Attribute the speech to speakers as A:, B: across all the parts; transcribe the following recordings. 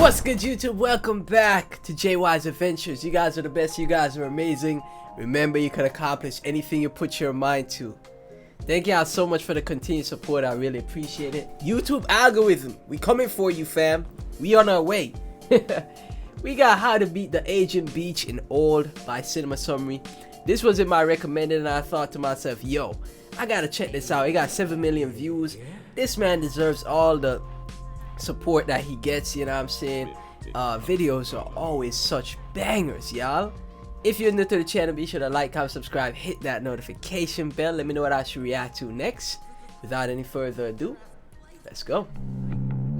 A: What's good, YouTube? Welcome back to JY's Adventures. You guys are the best. You guys are amazing. Remember, you can accomplish anything you put your mind to. Thank y'all so much for the continued support. I really appreciate it. YouTube algorithm, we coming for you, fam. We on our way. We got How to Beat the Asian Beach in Old by Cinema Summary. This was in my recommended, and I thought to myself, yo, I gotta check this out. It got 7 million views. This man deserves all the support that he gets, you know what I'm saying? Videos are always such bangers, y'all. If you're new to the channel, be sure to like, comment, subscribe, hit that notification bell. Let me know what I should react to next. Without any further ado, let's go.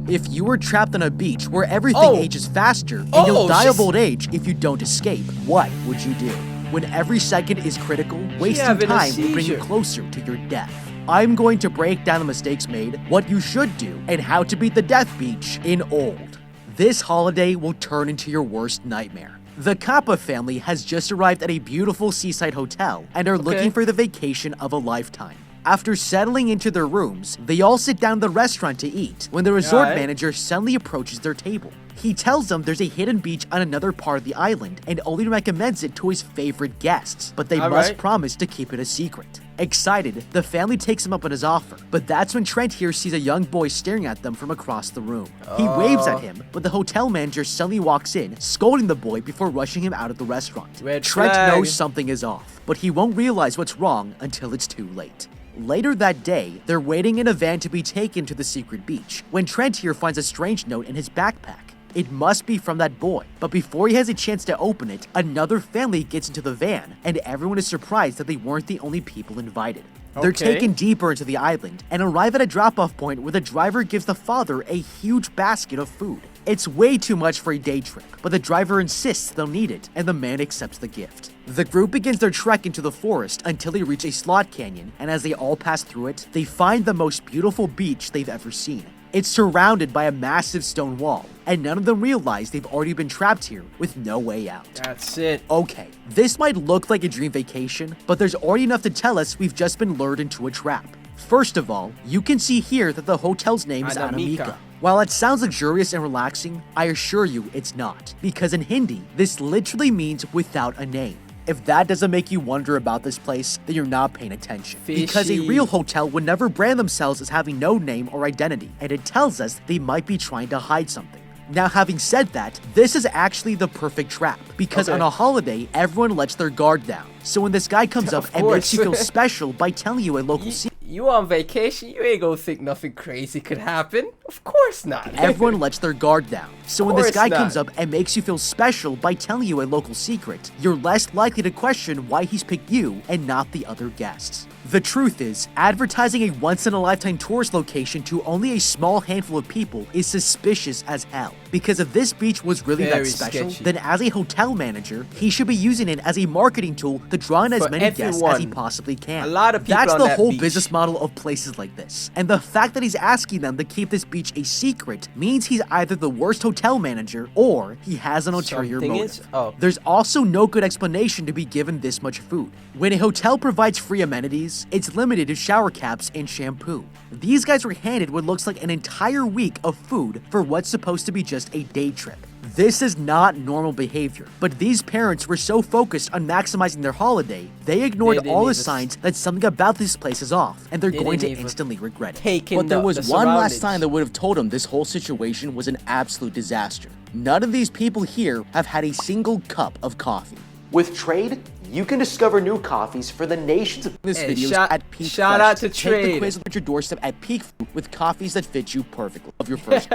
B: If you were trapped on a beach where everything ages faster and you'll die of old age if you don't escape, what would you do? When every second is critical, wasting time will bring you closer to your death. I'm going to break down the mistakes made, what you should do, and how to beat the death beach in Old. This holiday will turn into your worst nightmare. The Kappa family has just arrived at a beautiful seaside hotel and are looking for the vacation of a lifetime. After settling into their rooms, they all sit down at the restaurant to eat when the resort manager suddenly approaches their table. He tells them there's a hidden beach on another part of the island and only recommends it to his favorite guests, but they must promise to keep it a secret. Excited, the family takes him up on his offer, but that's when Trent here sees a young boy staring at them from across the room. He waves at him, but the hotel manager suddenly walks in, scolding the boy before rushing him out of the restaurant. Trent knows something is off, but he won't realize what's wrong until it's too late. Later that day, they're waiting in a van to be taken to the secret beach, when Trent here finds a strange note in his backpack. It must be from that boy, but before he has a chance to open it, another family gets into the van, and everyone is surprised that they weren't the only people invited. They're taken deeper into the island, and arrive at a drop-off point where the driver gives the father a huge basket of food. It's way too much for a day trip, but the driver insists they'll need it, and the man accepts the gift. The group begins their trek into the forest until they reach a slot canyon, and as they all pass through it, they find the most beautiful beach they've ever seen. It's surrounded by a massive stone wall, and none of them realize they've already been trapped here with no way out.
A: That's it.
B: Okay, this might look like a dream vacation, but there's already enough to tell us we've just been lured into a trap. First of all, you can see here that the hotel's name is Anamika. While it sounds luxurious and relaxing, I assure you it's not, because in Hindi, this literally means without a name. If that doesn't make you wonder about this place, then you're not paying attention. Because a real hotel would never brand themselves as having no name or identity, and it tells us they might be trying to hide something. Now, having said that, this is actually the perfect trap, because on a holiday, everyone lets their guard down. So when this guy comes up and makes you feel special by telling you a local secret,
A: you on vacation, you ain't gonna think nothing crazy could happen. Of course not.
B: Everyone lets their guard down. So when this guy comes up and makes you feel special by telling you a local secret, you're less likely to question why he's picked you and not the other guests. The truth is, advertising a once-in-a-lifetime tourist location to only a small handful of people is suspicious as hell. Because if this beach was really that special, then as a hotel manager, he should be using it as a marketing tool to draw in as many guests as he possibly can.
A: A lot of people
B: That's the whole
A: beach.
B: business model of places like this. And the fact that he's asking them to keep this beach a secret means he's either the worst hotel manager or he has an ulterior motive. There's also no good explanation to be given this much food. When a hotel provides free amenities, it's limited to shower caps and shampoo. These guys were handed what looks like an entire week of food for what's supposed to be just a day trip. This is not normal behavior, but these parents were so focused on maximizing their holiday, they ignored all the signs that something about this place is off, and they're going to instantly regret it.
C: But there was one last sign that would have told them this whole situation was an absolute disaster. None of these people here have had a single cup of coffee.
D: With Trade, you can discover new coffees for the nations of
C: this video at Peak
A: Shout out to Trade.
C: Take the quiz at your doorstep at Peak Food with coffees that fit you perfectly. Of your first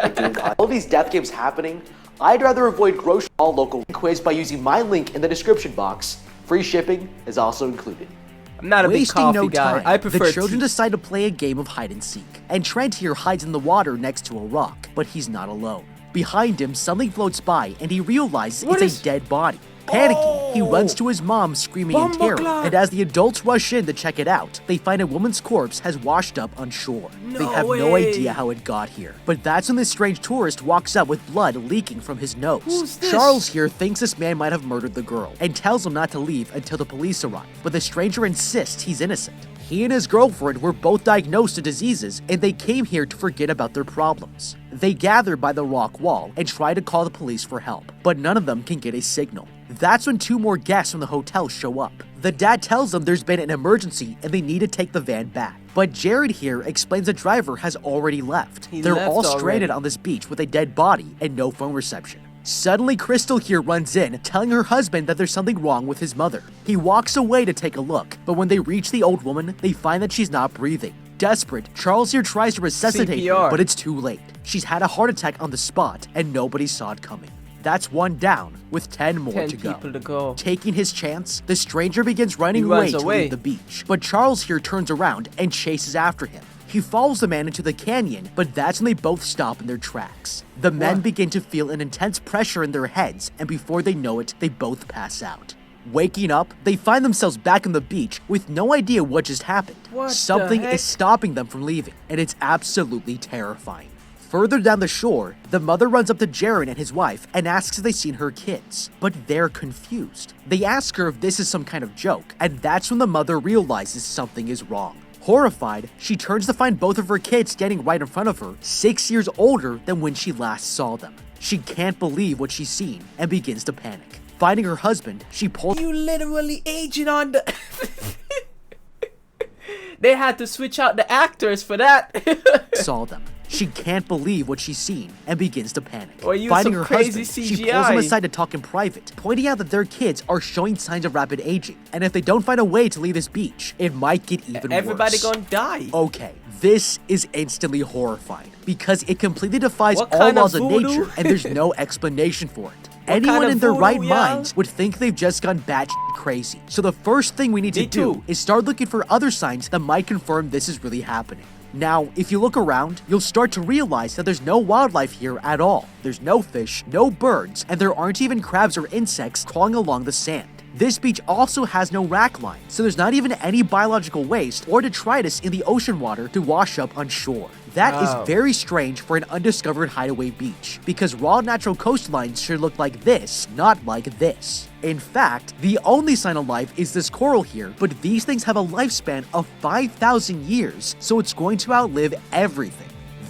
D: all these death games happening, I'd rather avoid grocery all local quiz by using my link in the description box. Free shipping is also included.
A: I'm not a big coffee guy. I prefer
B: the children decide to play a game of hide and seek, and Trent here hides in the water next to a rock, but he's not alone. Behind him, something floats by, and he realizes it's a dead body. Panicking, he runs to his mom screaming in terror, and as the adults rush in to check it out, they find a woman's corpse has washed up on shore. They have no idea how it got here, but that's when this strange tourist walks up with blood leaking from his nose. Charles here thinks this man might have murdered the girl, and tells him not to leave until the police arrive, but the stranger insists he's innocent. He and his girlfriend were both diagnosed with diseases, and they came here to forget about their problems. They gather by the rock wall and try to call the police for help, but none of them can get a signal. That's when 2 more guests from the hotel show up. The dad tells them there's been an emergency and they need to take the van back. But Jared here explains the driver has already left. They're all stranded on this beach with a dead body and no phone reception. Suddenly, Crystal here runs in, telling her husband that there's something wrong with his mother. He walks away to take a look, but when they reach the old woman, they find that she's not breathing. Desperate, Charles here tries to resuscitate her, but it's too late. She's had a heart attack on the spot, and nobody saw it coming. That's 1 down, with 10 more to go. Taking his chance, the stranger begins running away to leave the beach. But Charles here turns around and chases after him. He follows the man into the canyon, but that's when they both stop in their tracks. The men begin to feel an intense pressure in their heads, and before they know it, they both pass out. Waking up, they find themselves back on the beach with no idea what just happened. Something is stopping them from leaving, and it's absolutely terrifying. Further down the shore, the mother runs up to Jared and his wife and asks if they've seen her kids, but they're confused. They ask her if this is some kind of joke, and that's when the mother realizes something is wrong. Horrified, she turns to find both of her kids standing right in front of her, 6 years older than when she last saw them. She can't believe what she's seen and begins to panic. Finding her husband, she pulls—
A: You literally aging on the... They had to switch out the actors for that.
B: saw them. She can't believe what she's seen and begins to panic.
A: Finding her husband,
B: she pulls him aside to talk in private, pointing out that their kids are showing signs of rapid aging, and if they don't find a way to leave this beach, it might get even worse.
A: Everybody gonna die.
B: Okay, this is instantly horrifying because it completely defies all laws of nature, and there's no explanation for it. Anyone in their right minds would think they've just gone batshit crazy. So the first thing we need to do is start looking for other signs that might confirm this is really happening. Now, if you look around, you'll start to realize that there's no wildlife here at all. There's no fish, no birds, and there aren't even crabs or insects crawling along the sand. This beach also has no rack line, so there's not even any biological waste or detritus in the ocean water to wash up on shore. That is very strange for an undiscovered hideaway beach, because raw natural coastlines should look like this, not like this. In fact, the only sign of life is this coral here, but these things have a lifespan of 5,000 years, so it's going to outlive everything.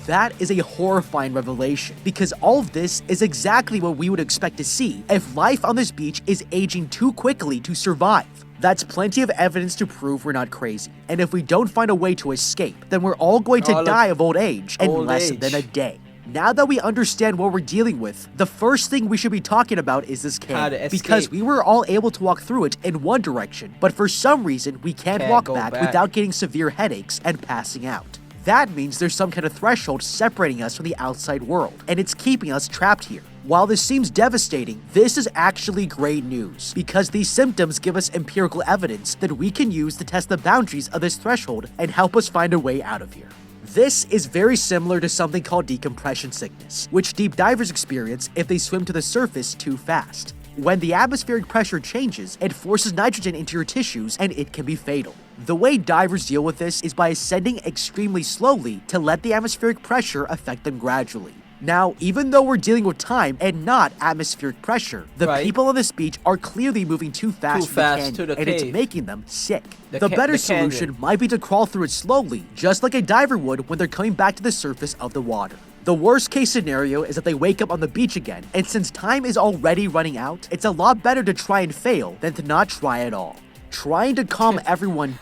B: That is a horrifying revelation, because all of this is exactly what we would expect to see if life on this beach is aging too quickly to survive. That's plenty of evidence to prove we're not crazy. And if we don't find a way to escape, then we're all going to die of old age in less than a day. Now that we understand what we're dealing with, the first thing we should be talking about is this canyon, because we were all able to walk through it in one direction, but for some reason we can't walk back without getting severe headaches and passing out. That means there's some kind of threshold separating us from the outside world, and it's keeping us trapped here. While this seems devastating, this is actually great news, because these symptoms give us empirical evidence that we can use to test the boundaries of this threshold and help us find a way out of here. This is very similar to something called decompression sickness, which deep divers experience if they swim to the surface too fast. When the atmospheric pressure changes, it forces nitrogen into your tissues and it can be fatal. The way divers deal with this is by ascending extremely slowly to let the atmospheric pressure affect them gradually. Now, even though we're dealing with time and not atmospheric pressure, the people on this beach are clearly moving too fast to the canyon, and it's making them sick. The better solution might be to crawl through it slowly, just like a diver would when they're coming back to the surface of the water. The worst case scenario is that they wake up on the beach again, and since time is already running out, it's a lot better to try and fail than to not try at all. Trying to calm everyone.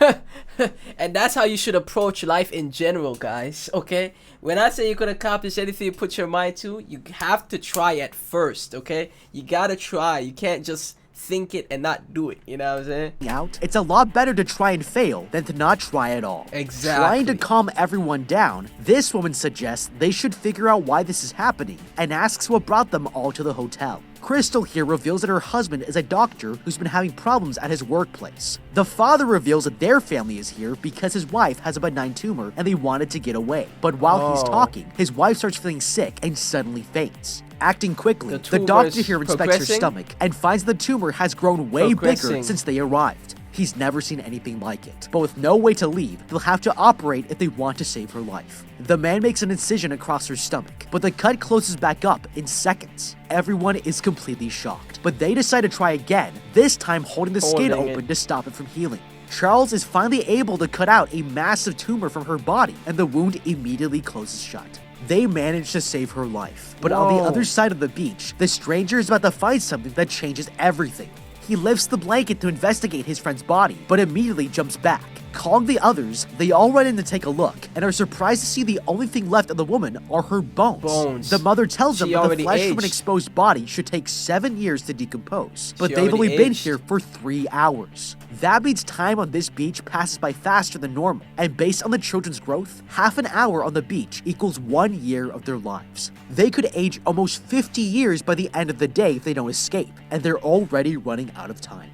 A: And that's how you should approach life in general, guys, okay? When I say you could accomplish anything you put your mind to, you have to try at first, okay? You gotta try. You can't just think it and not do it, you know what I'm saying?
B: It's a lot better to try and fail than to not try at all.
A: Exactly.
B: Trying to calm everyone down, this woman suggests they should figure out why this is happening and asks what brought them all to the hotel. Crystal here reveals that her husband is a doctor who's been having problems at his workplace. The father reveals that their family is here because his wife has a benign tumor and they wanted to get away. But while he's talking, his wife starts feeling sick and suddenly faints. Acting quickly, the doctor here inspects her stomach and finds the tumor has grown way bigger since they arrived. He's never seen anything like it, but with no way to leave, they'll have to operate if they want to save her life. The man makes an incision across her stomach, but the cut closes back up in seconds. Everyone is completely shocked, but they decide to try again, this time holding the skin open to stop it from healing. Charles is finally able to cut out a massive tumor from her body, and the wound immediately closes shut. They manage to save her life. But on the other side of the beach, the stranger is about to find something that changes everything. He lifts the blanket to investigate his friend's body, but immediately jumps back. Calling the others, they all run in to take a look, and are surprised to see the only thing left of the woman are her bones. The mother tells them that the flesh from an exposed body should take 7 years to decompose, but they've only been here for 3 hours. That means time on this beach passes by faster than normal, and based on the children's growth, half an hour on the beach equals 1 year of their lives. They could age almost 50 years by the end of the day if they don't escape, and they're already running out of time.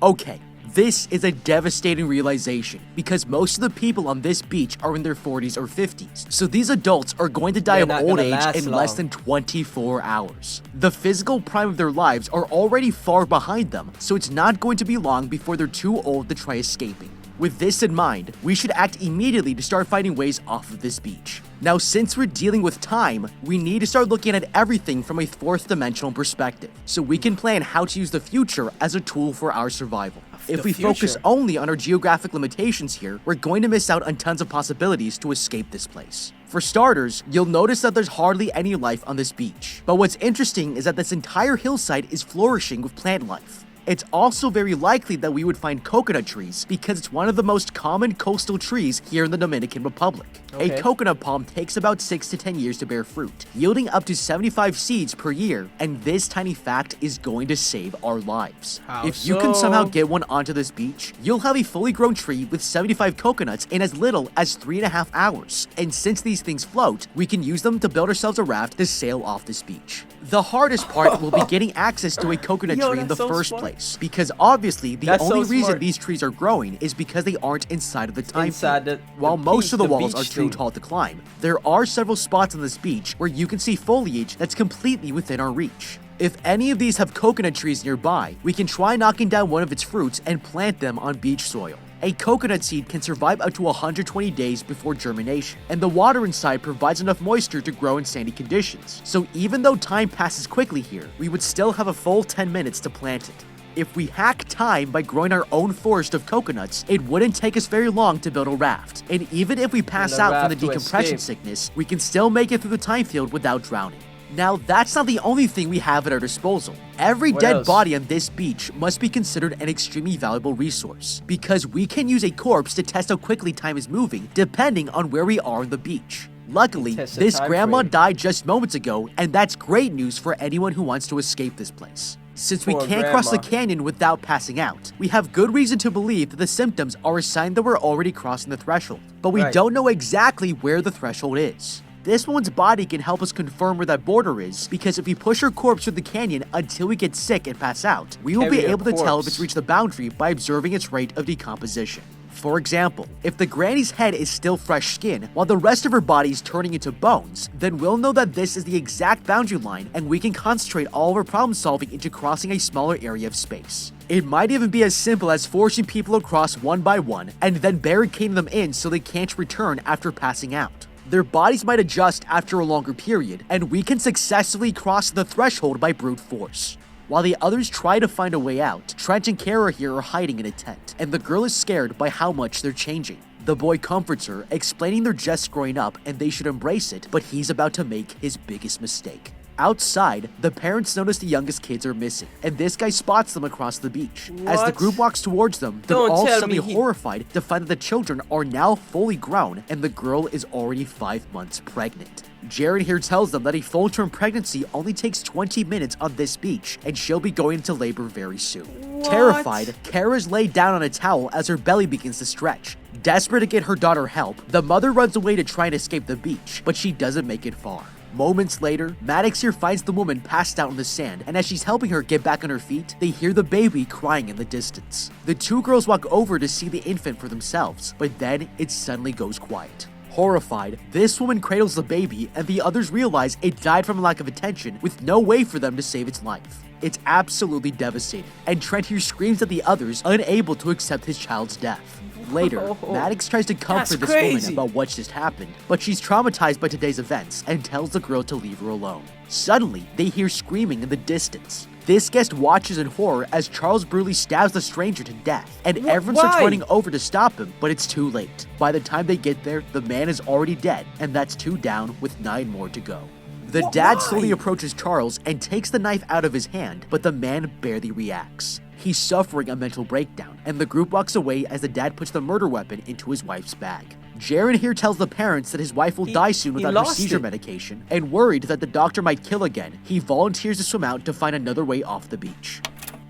B: Okay. This is a devastating realization because most of the people on this beach are in their 40s or 50s, so these adults are going to die of old age in less than 24 hours. The physical prime of their lives are already far behind them, so it's not going to be long before they're too old to try escaping. With this in mind, we should act immediately to start finding ways off of this beach. Now, since we're dealing with time, we need to start looking at everything from a fourth dimensional perspective, so we can plan how to use the future as a tool for our survival. If we focus only on our geographic limitations here, we're going to miss out on tons of possibilities to escape this place. For starters, you'll notice that there's hardly any life on this beach. But what's interesting is that this entire hillside is flourishing with plant life. It's also very likely that we would find coconut trees because it's one of the most common coastal trees here in the Dominican Republic. A coconut palm takes about 6 to 10 years to bear fruit, yielding up to 75 seeds per year, and this tiny fact is going to save our lives. If you can somehow get one onto this beach, you'll have a fully grown tree with 75 coconuts in as little as 3.5 hours. And since these things float, we can use them to build ourselves a raft to sail off this beach. The hardest part will be getting access to a coconut tree in the first place, because obviously the only reason these trees are growing is because they aren't inside of the time field. While most of the walls are too tall to climb, there are several spots on this beach where you can see foliage that's completely within our reach. If any of these have coconut trees nearby, we can try knocking down one of its fruits and plant them on beach soil. A coconut seed can survive up to 120 days before germination, and the water inside provides enough moisture to grow in sandy conditions. So even though time passes quickly here, we would still have a full 10 minutes to plant it. If we hack time by growing our own forest of coconuts, it wouldn't take us very long to build a raft. And even if we pass out from the decompression sickness, we can still make it through the time field without drowning. Now, that's not the only thing we have at our disposal. Every dead body on this beach must be considered an extremely valuable resource, because we can use a corpse to test how quickly time is moving, depending on where we are on the beach. Luckily, this grandma died just moments ago, and that's great news for anyone who wants to escape this place. Since we can't cross the canyon without passing out, we have good reason to believe that the symptoms are a sign that we're already crossing the threshold, but we don't know exactly where the threshold is. This woman's body can help us confirm where that border is, because if we push her corpse through the canyon until we get sick and pass out, we will be able to tell if it's reached the boundary by observing its rate of decomposition. For example, if the granny's head is still fresh skin, while the rest of her body is turning into bones, then we'll know that this is the exact boundary line, and we can concentrate all of our problem solving into crossing a smaller area of space. It might even be as simple as forcing people across one by one, and then barricading them in so they can't return after passing out. Their bodies might adjust after a longer period, and we can successfully cross the threshold by brute force. While the others try to find a way out, Trent and Kara here are hiding in a tent, and the girl is scared by how much they're changing. The boy comforts her, explaining they're just growing up and they should embrace it, but he's about to make his biggest mistake. Outside, the parents notice the youngest kids are missing, and this guy spots them across the beach. As the group walks towards them, they're all suddenly horrified to find that the children are now fully grown and the girl is already 5 months pregnant. Jared here tells them that a full-term pregnancy only takes 20 minutes on this beach, and she'll be going into labor very soon. Terrified, Kara's laid down on a towel as her belly begins to stretch. Desperate to get her daughter help, the mother runs away to try and escape the beach, but she doesn't make it far. Moments later, Maddox here finds the woman passed out in the sand, and as she's helping her get back on her feet, they hear the baby crying in the distance. The two girls walk over to see the infant for themselves, but then it suddenly goes quiet. Horrified, this woman cradles the baby, and the others realize it died from a lack of attention, with no way for them to save its life. It's absolutely devastating, and Trent here screams at the others, unable to accept his child's death. Later, Maddox tries to comfort this woman about what just happened, but she's traumatized by today's events and tells the girl to leave her alone. Suddenly, they hear screaming in the distance. This guest watches in horror as Charles brutally stabs the stranger to death, and everyone starts running over to stop him, but it's too late. By the time they get there, the man is already dead, and that's 2 down with 9 more to go. The dad slowly approaches Charles and takes the knife out of his hand, but the man barely reacts. He's suffering a mental breakdown, and the group walks away as the dad puts the murder weapon into his wife's bag. Jaren here tells the parents that his wife will die soon without her seizure medication, and worried that the doctor might kill again, he volunteers to swim out to find another way off the beach.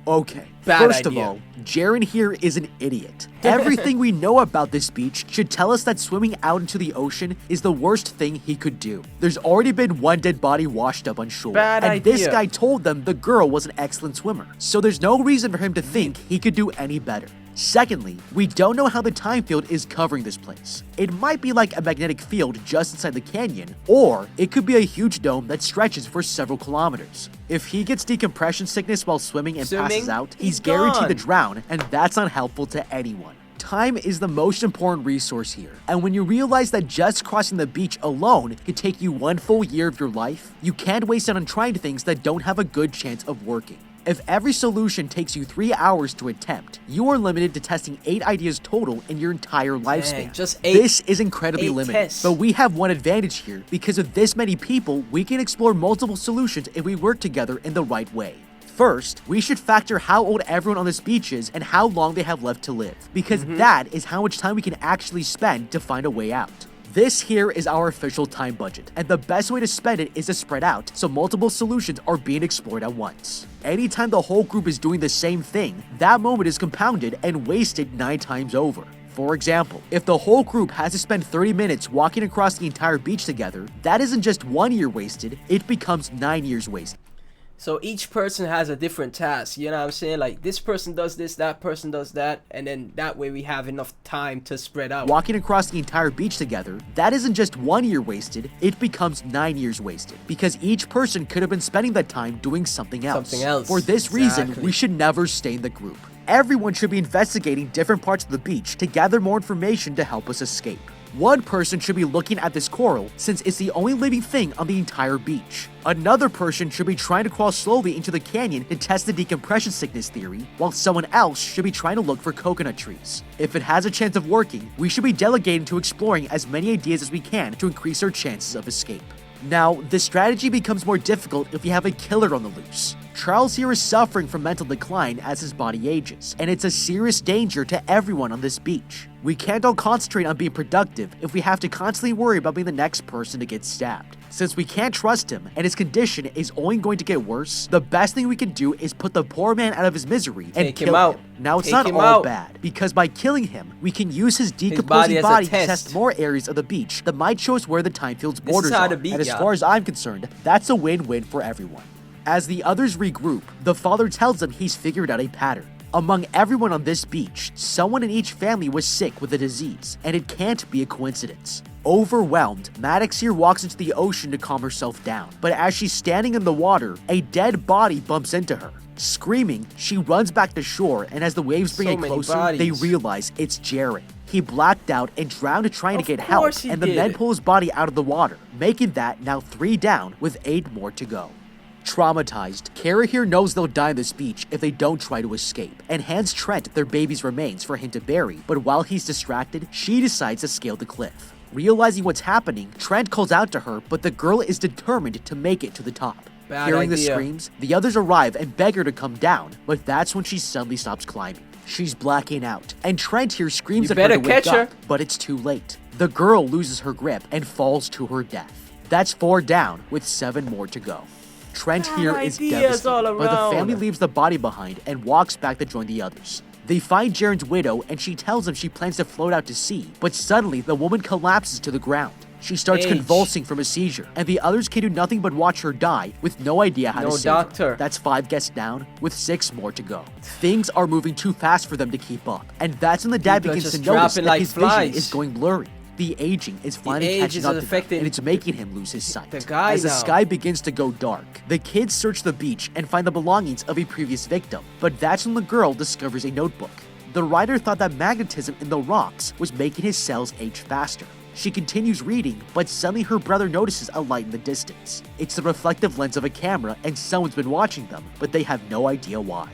B: Okay, first of all, Jaren here is an idiot. Everything we know about this beach should tell us that swimming out into the ocean is the worst thing he could do. There's already been 1 dead body washed up on shore, and this guy told them the girl was an excellent swimmer, so there's no reason for him to think he could do any better. Secondly, we don't know how the time field is covering this place. It might be like a magnetic field just inside the canyon, or it could be a huge dome that stretches for several kilometers. If he gets decompression sickness while swimming and passes out, he's guaranteed to drown, and that's not helpful to anyone. Time is the most important resource here, and when you realize that just crossing the beach alone could take you 1 full year of your life, you can't waste it on trying things that don't have a good chance of working. If every solution takes you 3 hours to attempt, you are limited to testing 8 ideas total in your entire lifespan.
A: Just 8.
B: This is incredibly limited,
A: tests.
B: but we have one advantage here. Because with this many people, we can explore multiple solutions if we work together in the right way. First, we should factor how old everyone on this beach is and how long they have left to live, because that is how much time we can actually spend to find a way out. This here is our official time budget, and the best way to spend it is to spread out so multiple solutions are being explored at once. Anytime the whole group is doing the same thing, that moment is compounded and wasted 9 times over. For example, if the whole group has to spend 30 minutes walking across the entire beach together, that isn't just 1 year wasted, it becomes 9 years wasted.
A: So each person has a different task, you know what I'm saying? Like, this person does this, that person does that, and then that way we have enough time to spread out.
B: Walking across the entire beach together, that isn't just 1 year wasted, it becomes 9 years wasted, because each person could have been spending that time doing something else. For this reason, we should never stay in the group. Everyone should be investigating different parts of the beach to gather more information to help us escape. One person should be looking at this coral since it's the only living thing on the entire beach. Another person should be trying to crawl slowly into the canyon to test the decompression sickness theory, while someone else should be trying to look for coconut trees. If it has a chance of working, we should be delegating to exploring as many ideas as we can to increase our chances of escape. Now, this strategy becomes more difficult if you have a killer on the loose. Charles here is suffering from mental decline as his body ages, and it's a serious danger to everyone on this beach. We can't all concentrate on being productive if we have to constantly worry about being the next person to get stabbed. Since we can't trust him, and his condition is only going to get worse, the best thing we can do is put the poor man out of his misery and kill him. Now, it's not all bad, because by killing him, we can use his decomposing body to test more areas of the beach that might show us where the time field's borders are. And as far as I'm concerned, that's a win-win for everyone. As the others regroup, the father tells them he's figured out a pattern. Among everyone on this beach, someone in each family was sick with a disease, and it can't be a coincidence. Overwhelmed, Maddox here walks into the ocean to calm herself down, but as she's standing in the water, a dead body bumps into her. Screaming, she runs back to shore, and as the waves bring it closer, they realize it's Jaren. He blacked out and drowned trying to get help, and the men pull his body out of the water, making that now 3 down with 8 more to go. Traumatized, Kara here knows they'll die on this beach if they don't try to escape, and hands Trent their baby's remains for him to bury, but while he's distracted, she decides to scale the cliff. Realizing what's happening, Trent calls out to her, but the girl is determined to make it to the top. Hearing the screams, the others arrive and beg her to come down, but that's when she suddenly stops climbing. She's blacking out, and Trent here screams at her to wake up, but it's too late. The girl loses her grip and falls to her death. That's 4 down, with 7 more to go. Trent here is devastated, but the family leaves the body behind and walks back to join the others. They find Jaren's widow, and she tells him she plans to float out to sea, but suddenly the woman collapses to the ground. She starts convulsing from a seizure, and the others can do nothing but watch her die with no idea how to save her. That's 5 guests down, with 6 more to go. Things are moving too fast for them to keep up, and that's when the dad begins to notice that his vision is going blurry. The aging is finally catching up to him, and it's making him lose his sight. As the sky begins to go dark, the kids search the beach and find the belongings of a previous victim, but that's when the girl discovers a notebook. The writer thought that magnetism in the rocks was making his cells age faster. She continues reading, but suddenly her brother notices a light in the distance. It's the reflective lens of a camera and someone's been watching them, but they have no idea why.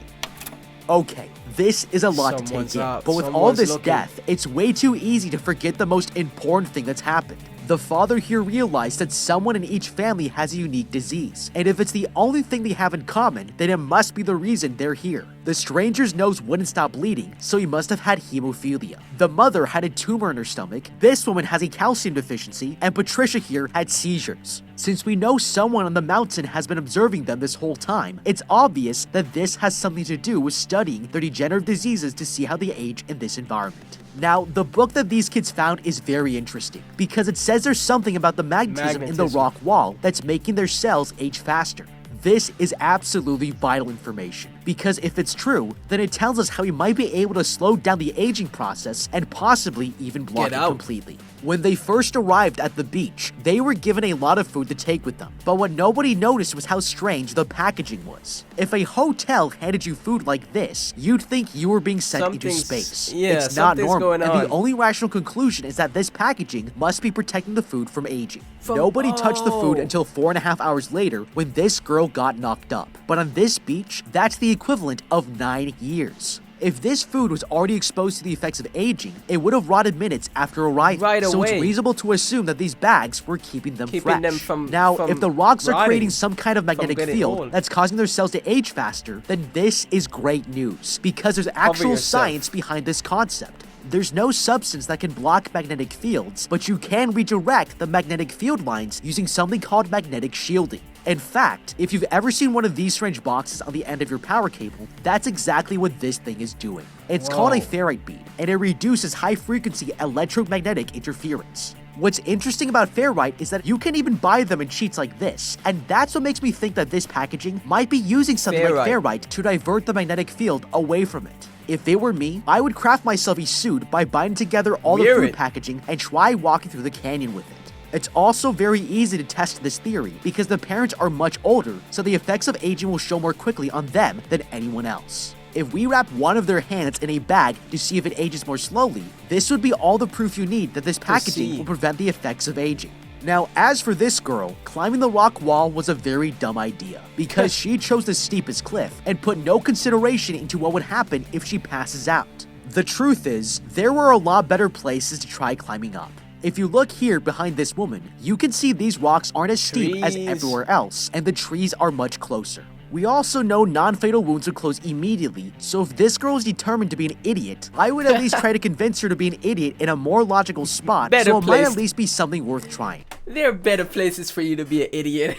B: Okay, this is a lot to take in, but with all this death, it's way too easy to forget the most important thing that's happened. The father here realized that someone in each family has a unique disease, and if it's the only thing they have in common, then it must be the reason they're here. The stranger's nose wouldn't stop bleeding, so he must have had hemophilia. The mother had a tumor in her stomach, this woman has a calcium deficiency, and Patricia here had seizures. Since we know someone on the mountain has been observing them this whole time, it's obvious that this has something to do with studying their degenerative diseases to see how they age in this environment. Now, the book that these kids found is very interesting, because it says there's something about the magnetism in the rock wall that's making their cells age faster. This is absolutely vital information, because if it's true, then it tells us how we might be able to slow down the aging process and possibly even block it completely. When they first arrived at the beach, they were given a lot of food to take with them, but what nobody noticed was how strange the packaging was. If a hotel handed you food like this, you'd think you were being sent into space. It's not normal, and the only rational conclusion is that this packaging must be protecting the food from aging. Nobody touched the food until 4.5 hours later when this girl got knocked up. But on this beach, that's the equivalent of 9 years. If this food was already exposed to the effects of aging, it would have rotted minutes after arriving. So it's reasonable to assume that these bags were keeping them fresh. If the rocks are creating some kind of magnetic field that's causing their cells to age faster, then this is great news, because there's actual science behind this concept. There's no substance that can block magnetic fields, but you can redirect the magnetic field lines using something called magnetic shielding. In fact, if you've ever seen one of these strange boxes on the end of your power cable, that's exactly what this thing is doing. It's called a ferrite bead, and it reduces high-frequency electromagnetic interference. What's interesting about ferrite is that you can even buy them in sheets like this, and that's what makes me think that this packaging might be using something like ferrite to divert the magnetic field away from it. If it were me, I would craft myself a suit by binding together all the food packaging and try walking through the canyon with it. It's also very easy to test this theory because the parents are much older, so the effects of aging will show more quickly on them than anyone else. If we wrap one of their hands in a bag to see if it ages more slowly, this would be all the proof you need that this packaging will prevent the effects of aging. Now, as for this girl, climbing the rock wall was a very dumb idea, because she chose the steepest cliff and put no consideration into what would happen if she passes out. The truth is, there were a lot better places to try climbing up. If you look here behind this woman, you can see these rocks aren't as steep as everywhere else, and the trees are much closer. We also know non-fatal wounds would close immediately, so if this girl is determined to be an idiot, I would at least try to convince her to be an idiot in a more logical spot, so it might at least be something worth trying.
A: There are better places for you to be an idiot.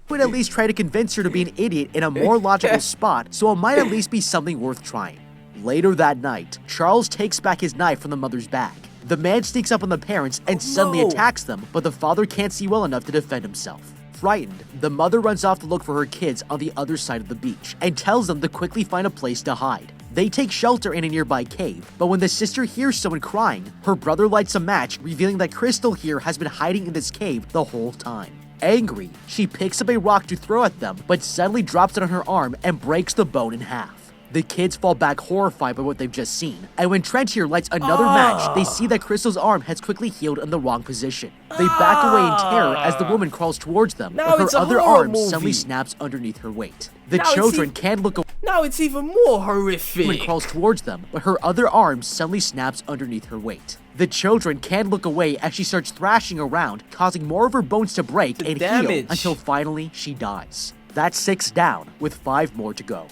B: Would at least try to convince her to be an idiot in a more logical spot, so it might at least be something worth trying. Later that night, Charles takes back his knife from the mother's bag. The man sneaks up on the parents and suddenly attacks them, but the father can't see well enough to defend himself. Frightened, the mother runs off to look for her kids on the other side of the beach and tells them to quickly find a place to hide. They take shelter in a nearby cave, but when the sister hears someone crying, her brother lights a match, revealing that Crystal here has been hiding in this cave the whole time. Angry, she picks up a rock to throw at them, but suddenly drops it on her arm and breaks the bone in half. The kids fall back horrified by what they've just seen, and when Trent here lights another match, they see that Crystal's arm has quickly healed in the wrong position. They back away in terror as the woman crawls towards them, but her other arm suddenly snaps underneath her weight. The children can't look away.
A: Now it's even more horrific.
B: The woman crawls towards them, but her other arm suddenly snaps underneath her weight. The children can't look away as she starts thrashing around, causing more of her bones to break and heal until finally she dies. That's 6 down, with 5 more to go.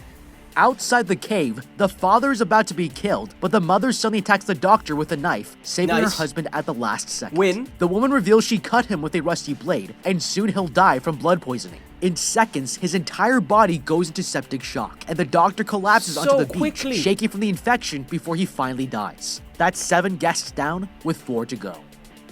B: Outside the cave, the father is about to be killed, but the mother suddenly attacks the doctor with a knife, saving her husband at the last second. The woman reveals she cut him with a rusty blade, and soon he'll die from blood poisoning. In seconds, his entire body goes into septic shock, and the doctor collapses onto the beach, shaking from the infection before he finally dies. That's 7 guests down, with 4 to go.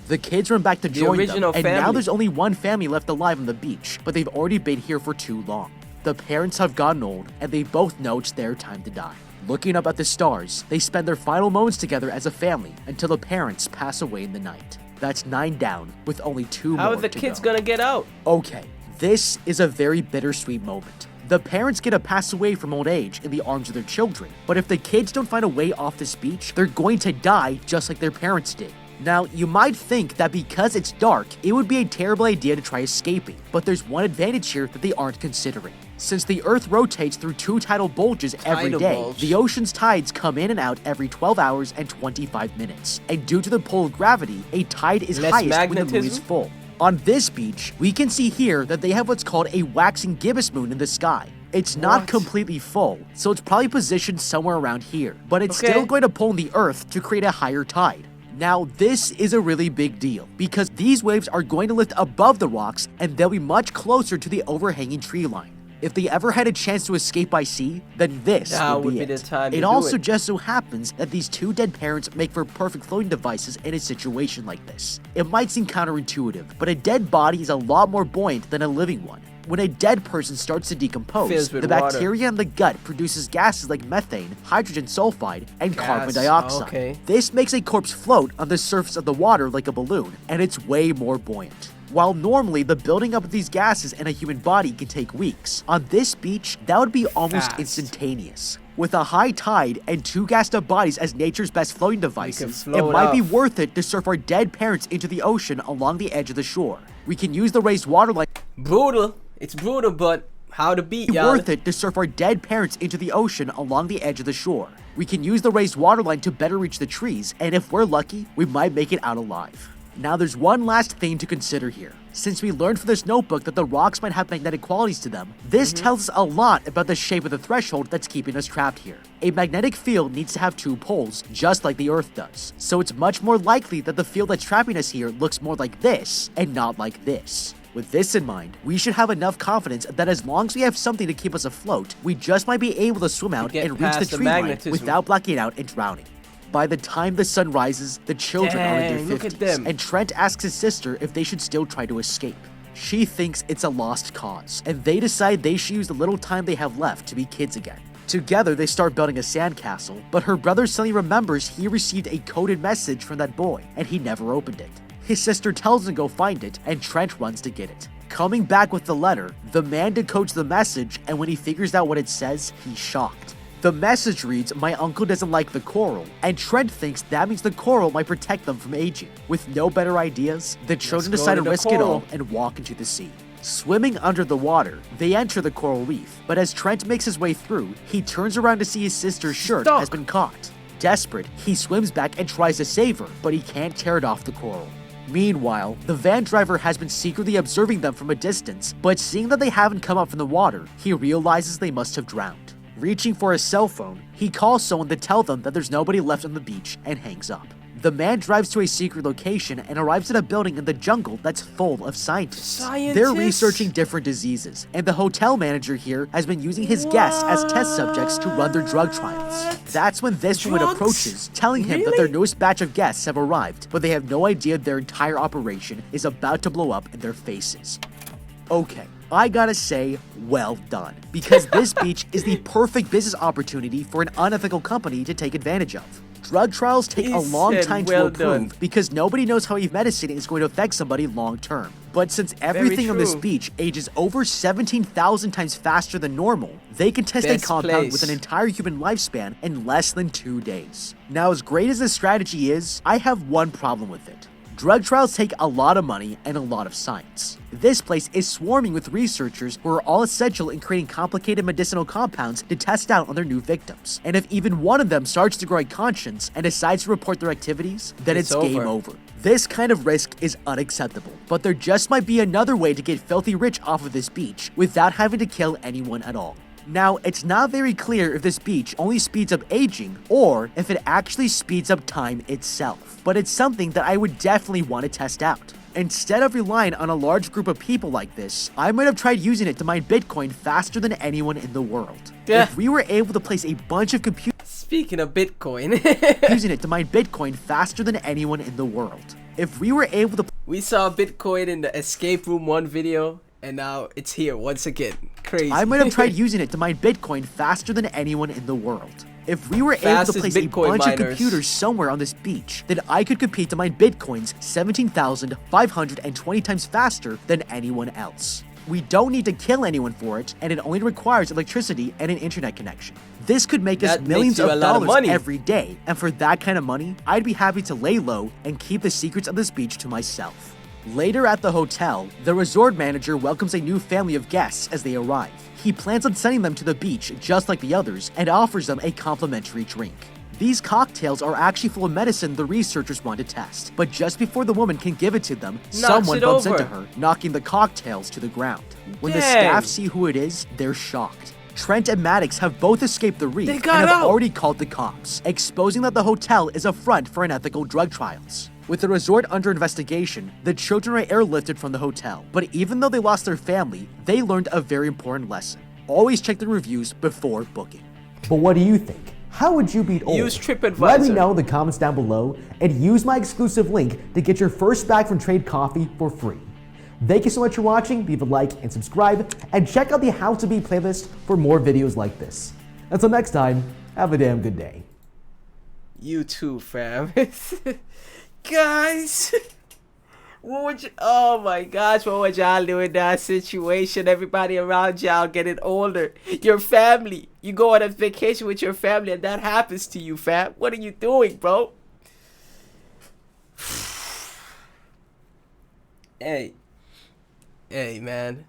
B: The kids run back to join them, and now there's only one family left alive on the beach, but they've already been here for too long. The parents have gotten old, and they both know it's their time to die. Looking up at the stars, they spend their final moments together as a family until the parents pass away in the night. That's 9 down, with only 2 more to go.
A: How are the kids gonna get out?
B: Okay, this is a very bittersweet moment. The parents get to pass away from old age in the arms of their children, but if the kids don't find a way off this beach, they're going to die just like their parents did. Now, you might think that because it's dark, it would be a terrible idea to try escaping, but there's one advantage here that they aren't considering. Since the Earth rotates through 2 tidal bulges every day, the ocean's tides come in and out every 12 hours and 25 minutes. And due to the pull of gravity, a tide is highest when the moon is full. On this beach, we can see here that they have what's called a waxing gibbous moon in the sky. It's not completely full, so it's probably positioned somewhere around here, but it's still going to pull in the Earth to create a higher tide. Now, this is a really big deal, because these waves are going to lift above the rocks and they'll be much closer to the overhanging tree line. If they ever had a chance to escape by sea, then this would be it.
A: The time
B: it also just so happens that these 2 dead parents make for perfect floating devices in a situation like this. It might seem counterintuitive, but a dead body is a lot more buoyant than a living one. When a dead person starts to decompose, the bacteria in the gut produces gases like methane, hydrogen sulfide, and carbon dioxide. This makes a corpse float on the surface of the water like a balloon, and it's way more buoyant. While normally the building up of these gases in a human body can take weeks, on this beach, that would be almost instantaneous. With a high tide and 2 gassed up bodies as nature's best floating devices, it might be worth it to surf our dead parents into the ocean along the edge of the shore. We can use the raised waterline.
A: Brutal. It's brutal, but how to beat, y'all.
B: Worth it to surf our dead parents into the ocean along the edge of the shore. We can use the raised waterline to better reach the trees, and if we're lucky, we might make it out alive. Now there's one last thing to consider here. Since we learned from this notebook that the rocks might have magnetic qualities to them, this tells us a lot about the shape of the threshold that's keeping us trapped here. A magnetic field needs to have 2 poles, just like the Earth does. So it's much more likely that the field that's trapping us here looks more like this, and not like this. With this in mind, we should have enough confidence that as long as we have something to keep us afloat, we just might be able to swim out and reach the tree line without blacking out and drowning. By the time the sun rises, the children are in their 50s, and Trent asks his sister if they should still try to escape. She thinks it's a lost cause, and they decide they should use the little time they have left to be kids again. Together, they start building a sandcastle, but her brother suddenly remembers he received a coded message from that boy, and he never opened it. His sister tells him to go find it, and Trent runs to get it. Coming back with the letter, the man decodes the message, and when he figures out what it says, he's shocked. The message reads, "My uncle doesn't like the coral," and Trent thinks that means the coral might protect them from aging. With no better ideas, the children decide to risk it all and walk into the sea. Swimming under the water, they enter the coral reef, but as Trent makes his way through, he turns around to see his sister's shirt has been caught. Desperate, he swims back and tries to save her, but he can't tear it off the coral. Meanwhile, the van driver has been secretly observing them from a distance, but seeing that they haven't come up from the water, he realizes they must have drowned. Reaching for his cell phone, he calls someone to tell them that there's nobody left on the beach and hangs up. The man drives to a secret location and arrives at a building in the jungle that's full of scientists. They're researching different diseases, and the hotel manager here has been using his guests as test subjects to run their drug trials. That's when this woman approaches, telling him that their newest batch of guests have arrived, but they have no idea their entire operation is about to blow up in their faces. Okay, I gotta say, well done, because this beach is the perfect business opportunity for an unethical company to take advantage of. Drug trials take a long time to approve because nobody knows how a medicine is going to affect somebody long term. But since everything on this beach ages over 17,000 times faster than normal, they can test a compound with an entire human lifespan in less than 2 days. Now, as great as this strategy is, I have one problem with it. Drug trials take a lot of money and a lot of science. This place is swarming with researchers who are all essential in creating complicated medicinal compounds to test out on their new victims. And if even one of them starts to grow a conscience and decides to report their activities, then it's game over. This kind of risk is unacceptable, but there just might be another way to get filthy rich off of this beach without having to kill anyone at all. Now, it's not very clear if this beach only speeds up aging or if it actually speeds up time itself, but it's something that I would definitely want to test out. Instead of relying on a large group of people like this, I might have tried using it to mine Bitcoin faster than anyone in the world. If we were able to place a bunch of computers...
A: Speaking of Bitcoin...
B: using it to mine Bitcoin faster than anyone in the world. If we were able to...
A: We saw Bitcoin in the Escape Room 1 video, and now it's here once again. Crazy.
B: I might have tried using it to mine Bitcoin faster than anyone in the world. If we were able to place a bunch of computers somewhere on this beach, then I could compete to mine Bitcoins 17,520 times faster than anyone else. We don't need to kill anyone for it, and it only requires electricity and an internet connection. This could make us millions of dollars every day, and for that kind of money, I'd be happy to lay low and keep the secrets of this beach to myself. Later at the hotel, the resort manager welcomes a new family of guests as they arrive. He plans on sending them to the beach just like the others and offers them a complimentary drink. These cocktails are actually full of medicine the researchers want to test, but just before the woman can give it to them, someone bumps into her, knocking the cocktails to the ground. When the staff see who it is, they're shocked. Trent and Maddox have both escaped the reef and have already called the cops, exposing that the hotel is a front for unethical drug trials. With the resort under investigation, the children are airlifted from the hotel, but even though they lost their family, they learned a very important lesson. Always check the reviews before booking.
E: But what do you think? How would you beat old?
A: Use TripAdvisor.
E: Let me know in the comments down below and use my exclusive link to get your first bag from Trade Coffee for free. Thank you so much for watching. Leave a like and subscribe, and check out the How to Beat playlist for more videos like this. Until next time, have a damn good day.
A: You too, fam. Guys, what would you, oh my gosh, what would y'all do in that situation? Everybody around y'all getting older. Your family, you go on a vacation with your family and that happens to you, fam. What are you doing, bro? Hey, man.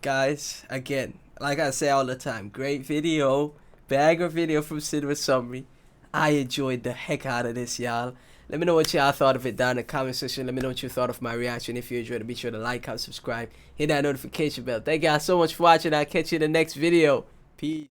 A: Guys, again, like I say all the time, great video, banger video from Cinema Summary. I enjoyed the heck out of this, y'all. Let me know what y'all thought of it down in the comment section. Let me know what you thought of my reaction. If you enjoyed it, be sure to like, comment, subscribe, hit that notification bell. Thank y'all so much for watching. I'll catch you in the next video. Peace.